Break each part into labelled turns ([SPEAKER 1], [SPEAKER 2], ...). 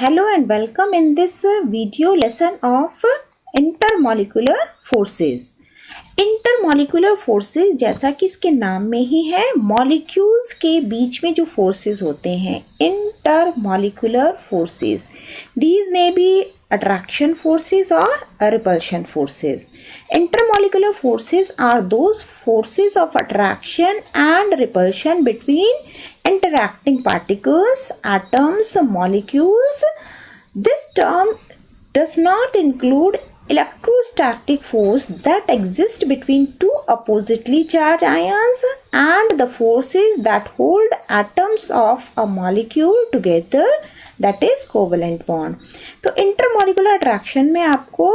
[SPEAKER 1] Hello and welcome in this video lesson of intermolecular forces. Intermolecular forces जैसा कि इसके नाम में ही है, मॉलिक्यूल्स के बीच में जो फोर्सेस होते हैं intermolecular forces, these may be attraction forces or repulsion forces. Intermolecular forces are those forces of attraction and repulsion between interacting particles, atoms, molecules. This term does not include electrostatic force that exist between two oppositely charged ions and the forces that hold atoms of a molecule together, that is covalent bond. तो intermolecular attraction में आपको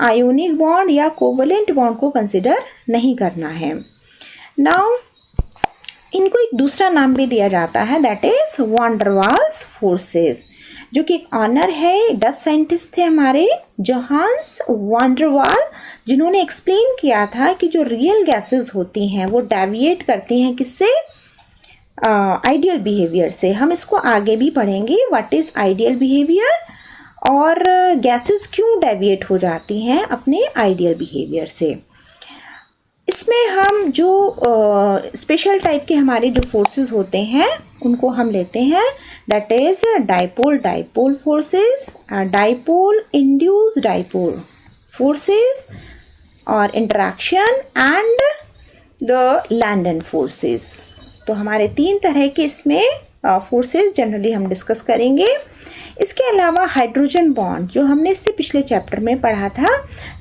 [SPEAKER 1] ionic bond या covalent bond को consider नहीं करना है. Now इनको एक दूसरा नाम भी दिया जाता है, दैट इज वान डर वाल्स फोर्सेस, जो कि एक ऑनर है. डच साइंटिस्ट थे हमारे जोहान्स वान डर वाल, जिन्होंने एक्सप्लेन किया था कि जो रियल गैसेस होती हैं वो डेविएट करती हैं किससे, आइडियल बिहेवियर से. हम इसको आगे भी पढ़ेंगे, व्हाट इज आइडियल बिहेवियर और गैसेस क्यों डेविएट हो जाती हैं अपने आइडियल बिहेवियर से. इसमें हम जो स्पेशल टाइप के हमारे जो फोर्सेस होते हैं उनको हम लेते हैं, that is dipole dipole forces, dipole induced dipole forces और interaction and the London forces. तो हमारे तीन तरह के इसमें फोर्सेस जनरली हम डिस्कस करेंगे. इसके अलावा हाइड्रोजन बॉन्ड जो हमने इससे पिछले चैप्टर में पढ़ा था,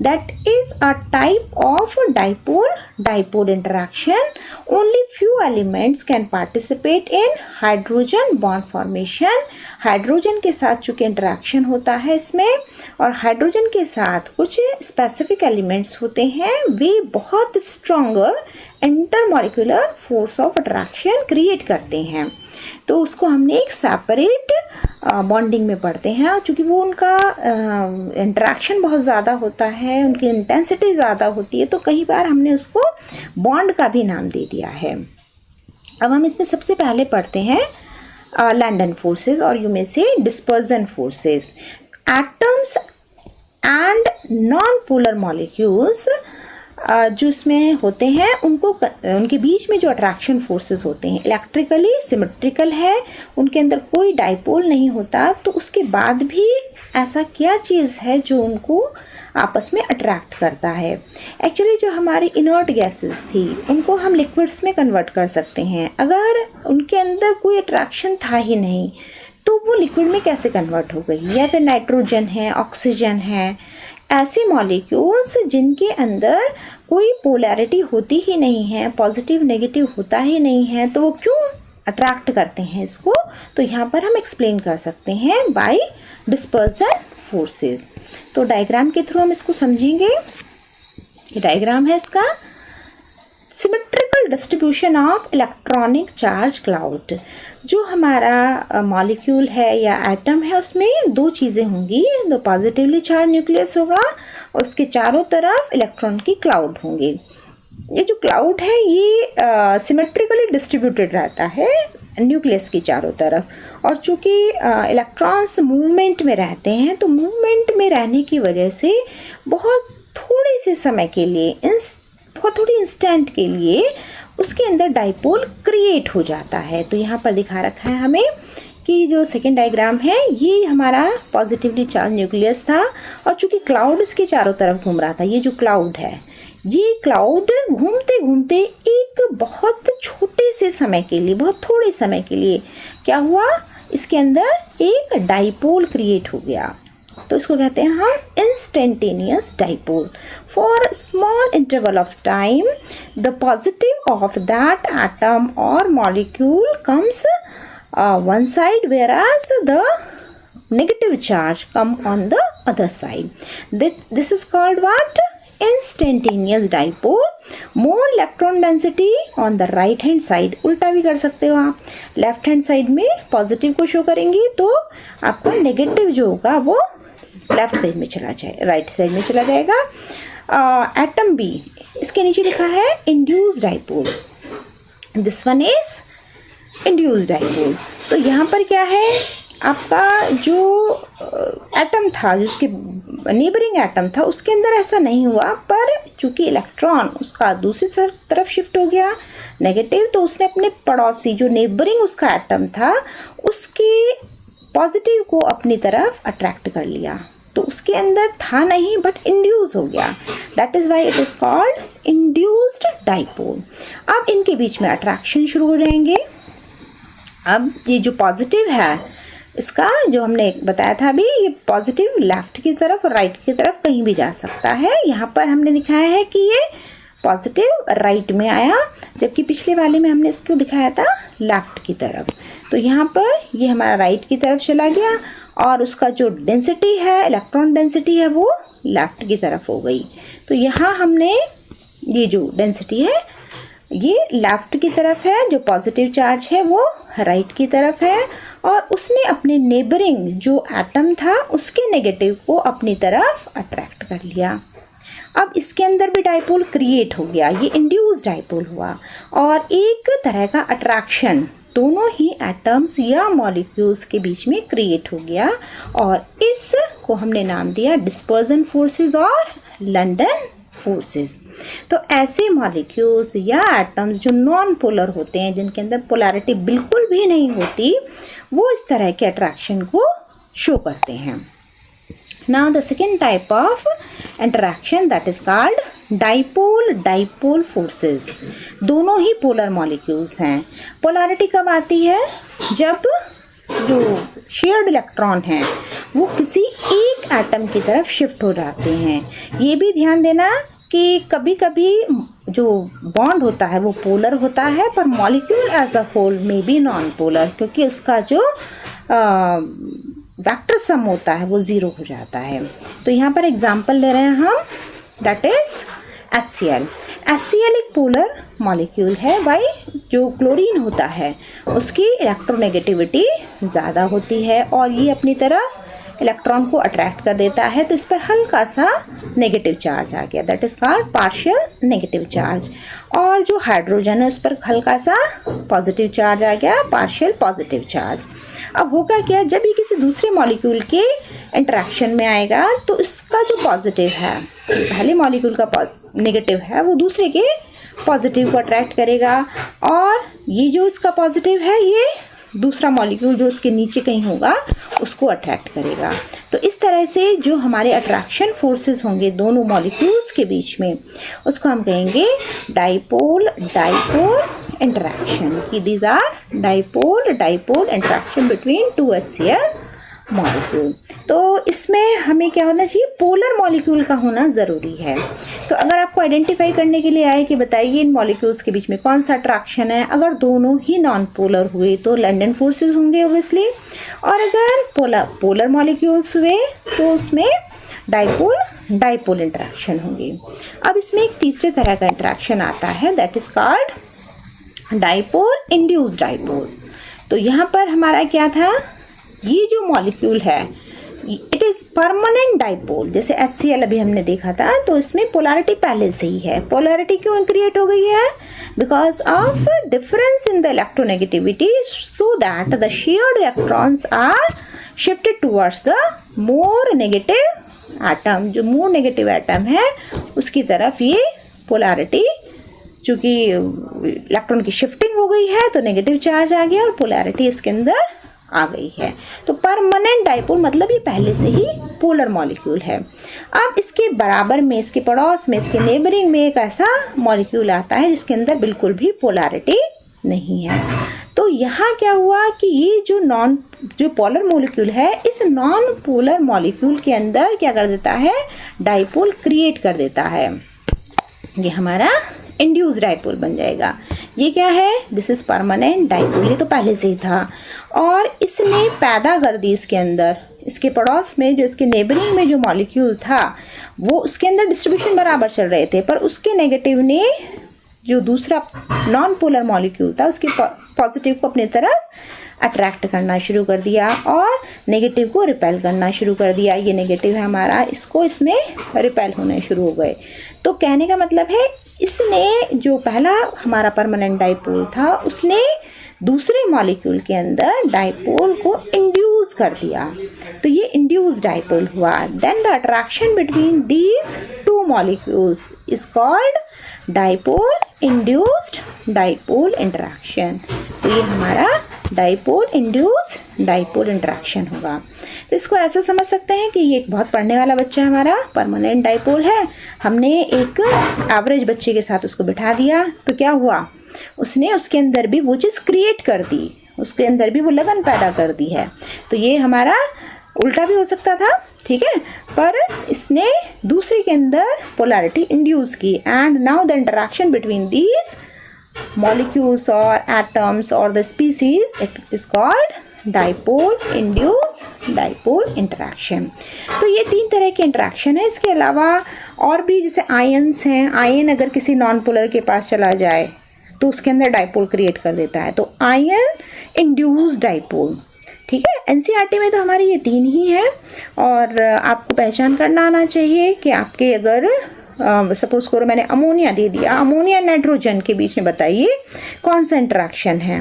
[SPEAKER 1] that is a type of dipole dipole interaction. Only few elements can participate in hydrogen bond formation. Hydrogen के साथ चूंकि इंटरैक्शन होता है इसमें, और हाइड्रोजन के साथ कुछ स्पेसिफिक एलिमेंट्स होते हैं, वे बहुत stronger intermolecular force of attraction create करते हैं. तो उसको हमने एक सेपरेट बॉन्डिंग में पढ़ते हैं, और चूँकि वो उनका इंटरेक्शन बहुत ज़्यादा होता है, उनकी इंटेंसिटी ज़्यादा होती है, तो कई बार हमने उसको बॉन्ड का भी नाम दे दिया है. अब हम इसमें सबसे पहले पढ़ते हैं लैंडन फोर्सेस, और यू में से dispersion forces. Atoms and non polar molecules जो इसमें होते हैं, उनको उनके बीच में जो अट्रैक्शन फोर्सेस होते हैं इलेक्ट्रिकली सिमेट्रिकल है, उनके अंदर कोई डाइपोल नहीं होता. तो उसके बाद भी ऐसा क्या चीज़ है जो उनको आपस में अट्रैक्ट करता है. एक्चुअली जो हमारी इनर्ट गैसेस थी उनको हम लिक्विड्स में कन्वर्ट कर सकते हैं. अगर उनके अंदर कोई अट्रैक्शन था ही नहीं तो वो लिक्विड में कैसे कन्वर्ट हो गई. या फिर नाइट्रोजन है, ऑक्सीजन है, ऐसे मॉलिक्यूल्स जिनके अंदर कोई पोलैरिटी होती ही नहीं है, पॉजिटिव नेगेटिव होता ही नहीं है, तो वो क्यों अट्रैक्ट करते हैं इसको. तो यहाँ पर हम एक्सप्लेन कर सकते हैं बाय डिस्पर्जन फोर्सेस. तो डायग्राम के थ्रू हम इसको समझेंगे. ये डायग्राम है इसका. Symmetrical distribution of electronic charge cloud. जो हमारा मॉलिक्यूल है या एटम है, उसमें दो चीज़ें होंगी. दो पॉजिटिवली चार्ज न्यूक्लियस होगा और उसके चारों तरफ इलेक्ट्रॉन की क्लाउड होंगे. ये जो क्लाउड है ये सिमेट्रिकली डिस्ट्रीब्यूटेड रहता है न्यूक्लियस की चारों तरफ. और चूँकि इलेक्ट्रॉन्स मूवमेंट में रहते हैं, तो मूवमेंट में रहने की वजह से बहुत थोड़े से समय के लिए, बहुत थोड़ी इंस्टेंट के लिए उसके अंदर डाइपोल क्रिएट हो जाता है. तो यहाँ पर दिखा रखा है हमें कि जो सेकेंड डायग्राम है ये हमारा पॉजिटिवली चार्ज न्यूक्लियस था, और चूँकि क्लाउड इसके चारों तरफ घूम रहा था. ये जो क्लाउड है, ये क्लाउड घूमते घूमते एक बहुत छोटे से समय के लिए, बहुत थोड़े समय के लिए क्या हुआ, इसके अंदर एक डाइपोल क्रिएट हो गया. तो इसको कहते हैं हम instantaneous dipole. For small interval of time the positive of that atom और molecule comes one side whereas the negative charge come on the other side. This is called what? Instantaneous dipole. More electron density on the right hand side. उल्टा भी कर सकते हो आप. Left hand side में positive को show करेंगी तो आपका नेगेटिव जो होगा वो लेफ्ट साइड में चला जाए, राइट साइड में चला जाएगा. एटम बी, इसके नीचे लिखा है induce dipole. This one is induce dipole. तो यहाँ पर क्या है, आपका जो एटम था, जो उसके नेबरिंग एटम था, उसके अंदर ऐसा नहीं हुआ, पर चूंकि इलेक्ट्रॉन उसका दूसरी तरफ शिफ्ट हो गया नेगेटिव, तो उसने अपने पड़ोसी जो नेबरिंग उसका एटम था उसके पॉजिटिव को अपनी तरफ अट्रैक्ट कर लिया। तो उसके अंदर था नहीं बट इंड्यूस हो गया, that is why it is called induced dipole. अब इनके बीच में अट्रैक्शन शुरू हो जाएंगे। अब ये जो पॉजिटिव है, इसका जो हमने बताया था अभी, ये पॉजिटिव लेफ्ट की तरफ और राइट की तरफ कहीं भी जा सकता है। यहाँ पर हमने दिखाया है कि ये पॉजिटिव राइट में आया, जबकि पिछले वाले में हमने इसको दिखाया था लेफ्ट की तरफ। तो यहाँ पर ये हमारा राइट की तरफ चला गया और उसका जो डेंसिटी है, इलेक्ट्रॉन डेंसिटी है, वो लेफ्ट की तरफ हो गई। तो यहाँ हमने ये जो डेंसिटी है ये लेफ्ट की तरफ है, जो पॉजिटिव चार्ज है वो राइट की तरफ है, और उसने अपने नेबरिंग जो एटम था उसके नेगेटिव को अपनी तरफ अट्रैक्ट कर लिया। अब इसके अंदर भी डाइपोल क्रिएट हो गया, ये इंड्यूस डाइपोल हुआ, और एक तरह का अट्रैक्शन दोनों ही एटम्स या मॉलिक्यूल्स के बीच में क्रिएट हो गया, और इसको हमने नाम दिया डिस्पर्जन फोर्सेस और लंदन फोर्सेस। तो ऐसे मॉलिक्यूल्स या एटम्स जो नॉन पोलर होते हैं, जिनके अंदर पोलैरिटी बिल्कुल भी नहीं होती, वो इस तरह के अट्रैक्शन को शो करते हैं। Now the second type of interaction that is called dipole forces. दोनों ही पोलर मॉलिक्यूल्स हैं। पोलैरिटी कब आती है? जब जो शेयर्ड इलेक्ट्रॉन हैं वो किसी एक एटम की तरफ शिफ्ट हो जाते हैं। ये भी ध्यान देना कि कभी कभी जो बॉन्ड होता है वो पोलर होता है, पर मॉलिक्यूल एज अ होल में भी नॉन पोलर, क्योंकि उसका जो वेक्टर सम होता है वो ज़ीरो हो जाता है। तो यहाँ पर एग्जांपल ले रहे हैं हम, दैट इज HCl। HCl एक पोलर मॉलिक्यूल है भाई। जो क्लोरीन होता है उसकी इलेक्ट्रोनेगेटिविटी ज़्यादा होती है और ये अपनी तरफ इलेक्ट्रॉन को अट्रैक्ट कर देता है, तो इस पर हल्का सा नेगेटिव चार्ज आ गया, that is called partial negative charge. और जो हाइड्रोजन है उस पर हल्का सा पॉजिटिव चार्ज आ गया, पार्शियल पॉजिटिव चार्ज। अब होगा क्या, जब ये किसी दूसरे मॉलिक्यूल के इंटरेक्शन में आएगा तो इसका जो पॉजिटिव है, पहले मॉलिक्यूल का नेगेटिव है, वो दूसरे के पॉजिटिव को अट्रैक्ट करेगा, और ये जो इसका पॉजिटिव है ये दूसरा मॉलिक्यूल जो उसके नीचे कहीं होगा उसको अट्रैक्ट करेगा। तो इस तरह से जो हमारे अट्रैक्शन फोर्सेस होंगे दोनों मॉलिक्यूल्स के बीच में, उसको हम कहेंगे डाइपोल इंटरैक्शन, कि these are dipole interaction between two HCl molecule. तो इसमें हमें क्या होना चाहिए, पोलर मॉलिक्यूल का होना ज़रूरी है। तो अगर आपको आइडेंटिफाई करने के लिए आए कि बताइए इन मॉलिक्यूल्स के बीच में कौन सा अट्रैक्शन है, अगर दोनों ही नॉन पोलर हुए तो लंदन फोर्सेस होंगे ओब्वियसली, और अगर पोलर मॉलिक्यूल्स हुए तो उसमें डाइपोल इंटरैक्शन होंगे। अब इसमें एक तीसरे तरह का इंटरैक्शन आता है, that is called dipole induced dipole. तो यहाँ पर हमारा क्या था, ये जो मॉलिक्यूल है इट इज़ परमानेंट डाइपोल। जैसे HCl अभी हमने देखा था, तो इसमें पोलैरिटी पहले से ही है। पोलैरिटी क्यों क्रिएट हो गई है? Because of difference in the electronegativity, so that the shared electrons are shifted towards the more negative atom. जो मोर नेगेटिव एटम है उसकी तरफ ये पोलैरिटी, चूँकि इलेक्ट्रॉन की शिफ्टिंग हो गई है तो नेगेटिव चार्ज आ गया और पोलैरिटी इसके अंदर आ गई है। तो परमानेंट डाइपोल मतलब ये पहले से ही पोलर मॉलिक्यूल है। अब इसके बराबर में, इसके पड़ोस में, इसके नेबरिंग में एक ऐसा मॉलिक्यूल आता है जिसके अंदर बिल्कुल भी पोलैरिटी नहीं है। तो यहाँ क्या हुआ कि ये जो पोलर मॉलिक्यूल है, इस नॉन पोलर मॉलिक्यूल के अंदर क्या कर देता है, डाइपोल क्रिएट कर देता है। ये हमारा इंड्यूस डाइपोल बन जाएगा। ये क्या है, दिस इज परमानेंट डाइपोल, ये तो पहले से ही था, और इसने पैदा कर दी इसके अंदर, इसके पड़ोस में जो इसके नेबरिंग में जो मॉलिक्यूल था वो उसके अंदर डिस्ट्रीब्यूशन बराबर चल रहे थे, पर उसके नेगेटिव ने जो दूसरा नॉन पोलर मॉलिक्यूल था उसके पॉजिटिव को अपनी तरफ अट्रैक्ट करना शुरू कर दिया और नेगेटिव को रिपेल करना शुरू कर दिया। ये नेगेटिव है हमारा, इसको इसमें रिपेल होने शुरू हो गए। तो कहने का मतलब है, इसने जो पहला हमारा परमानेंट डाइपोल था उसने दूसरे मॉलिक्यूल के अंदर डाइपोल को इंड्यूस कर दिया, तो ये इंड्यूस डाइपोल हुआ। Then the attraction between these two molecules is called dipole induced dipole interaction. तो ये हमारा डाइपोल इंड्यूस्ड डाइपोल इंटरैक्शन होगा। तो इसको ऐसे समझ सकते हैं कि ये एक बहुत पढ़ने वाला बच्चा हमारा परमानेंट डाइपोल है। हमने एक एवरेज बच्चे के साथ उसको बिठा दिया, तो क्या हुआ, उसने उसके अंदर भी वो चीज़ क्रिएट कर दी, उसके अंदर भी वो लगन पैदा कर दी है। तो ये हमारा उल्टा भी हो सकता था, ठीक है, पर इसने दूसरे के अंदर पोलैरिटी इंड्यूस की। And now the interaction between these molecules or atoms or the species, it is called dipole induced dipole interaction। तो ये 3 तरह के इंटरेक्शन है। इसके अलावा और भी जैसे आयन्स हैं, आयन अगर किसी नॉन पोलर के पास चला जाए तो उसके अंदर डाइपोल क्रिएट कर देता है, तो आयन इंड्यूस्ड डाइपोल, ठीक है। एनसीईआरटी में तो हमारी ये 3 ही है, और आपको पहचान करना आना चाहिए कि आपके अगर सपोज करो मैंने अमोनिया दे दिया, अमोनिया नाइट्रोजन के बीच में बताइए कौन सा इंटरेक्शन है।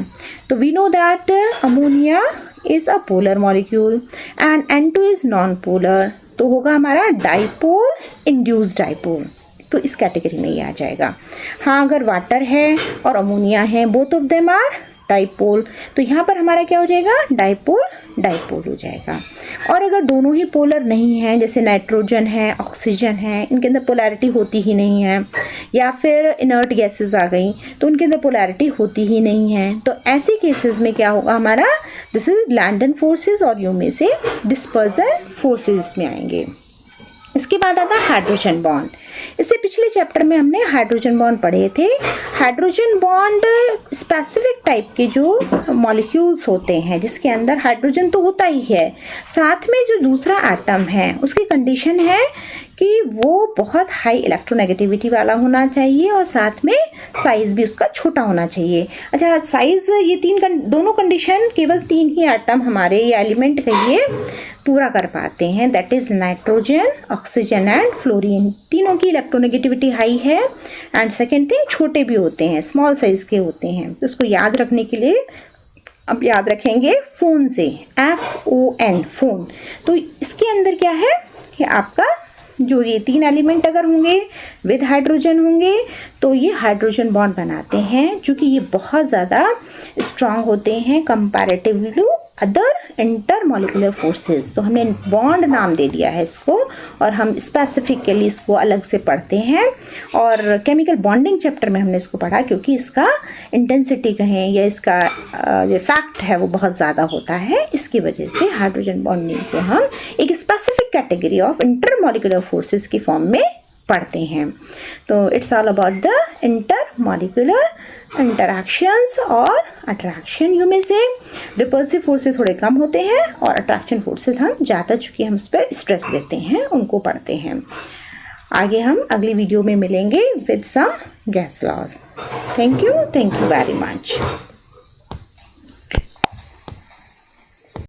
[SPEAKER 1] तो we know that ammonia is a polar molecule and N2 is non polar, तो होगा हमारा डाइपोल इंड्यूस्ड डाइपोल, तो इस कैटेगरी में ही आ जाएगा। हाँ, अगर वाटर है और अमोनिया है, both of them are dipole, तो यहाँ पर हमारा क्या हो जाएगा, डाइपोल डाइपोल हो जाएगा। और अगर दोनों ही पोलर नहीं हैं, जैसे नाइट्रोजन है, ऑक्सीजन है, इनके अंदर पोलैरिटी होती ही नहीं है, या फिर इनर्ट गैसेस आ गई तो उनके अंदर पोलैरिटी होती ही नहीं है, तो ऐसे केसेस में क्या होगा हमारा, दिस इज लैंडन फोर्सेस और यू में से डिस्पर्सल फोर्सेस में आएंगे। इसके बाद आता है हाइड्रोजन बॉन्ड। इससे पिछले चैप्टर में हमने हाइड्रोजन बॉन्ड पढ़े थे। हाइड्रोजन बॉन्ड स्पेसिफिक टाइप के जो मॉलिक्यूल्स होते हैं जिसके अंदर हाइड्रोजन तो होता ही है, साथ में जो दूसरा एटम है उसकी कंडीशन है कि वो बहुत हाई इलेक्ट्रोनेगेटिविटी वाला होना चाहिए और साथ में साइज़ भी उसका छोटा होना चाहिए। अच्छा, साइज़ ये दोनों कंडीशन केवल 3 ही एटम हमारे ये एलिमेंट कहिए पूरा कर पाते हैं, that is nitrogen, oxygen and fluorine. तीनों की इलेक्ट्रोनेगेटिविटी हाई है एंड सेकेंड थिंग छोटे भी होते हैं, स्मॉल साइज़ के होते हैं। तो इसको याद रखने के लिए अब याद रखेंगे फोन से, FON फोन। तो इसके अंदर क्या है कि आपका जो ये 3 एलिमेंट अगर होंगे विद हाइड्रोजन होंगे तो ये हाइड्रोजन बॉन्ड बनाते हैं, क्योंकि ये बहुत ज़्यादा स्ट्रांग होते हैं comparatively to other intermolecular forces. तो हमने बॉन्ड नाम दे दिया है इसको, और हम स्पेसिफिकली इसको अलग से पढ़ते हैं। और केमिकल बॉन्डिंग चैप्टर में हमने इसको पढ़ा, क्योंकि इसका इंटेंसिटी कहें या इसका जो फैक्ट है वो बहुत ज़्यादा होता है। इसकी वजह से हाइड्रोजन बॉन्डिंग को हम एक specific category of intermolecular forces की फॉर्म में पढ़ते हैं। तो it's all about the intermolecular interactions और अट्रैक्शन। यू में से रिपल्सिव फोर्सेस थोड़े कम होते हैं और अट्रैक्शन फोर्सेस हम ज़्यादा, चूँकि हम उस पर स्ट्रेस देते हैं, उनको पढ़ते हैं। आगे हम अगली वीडियो में मिलेंगे with some gas laws. Thank you very much.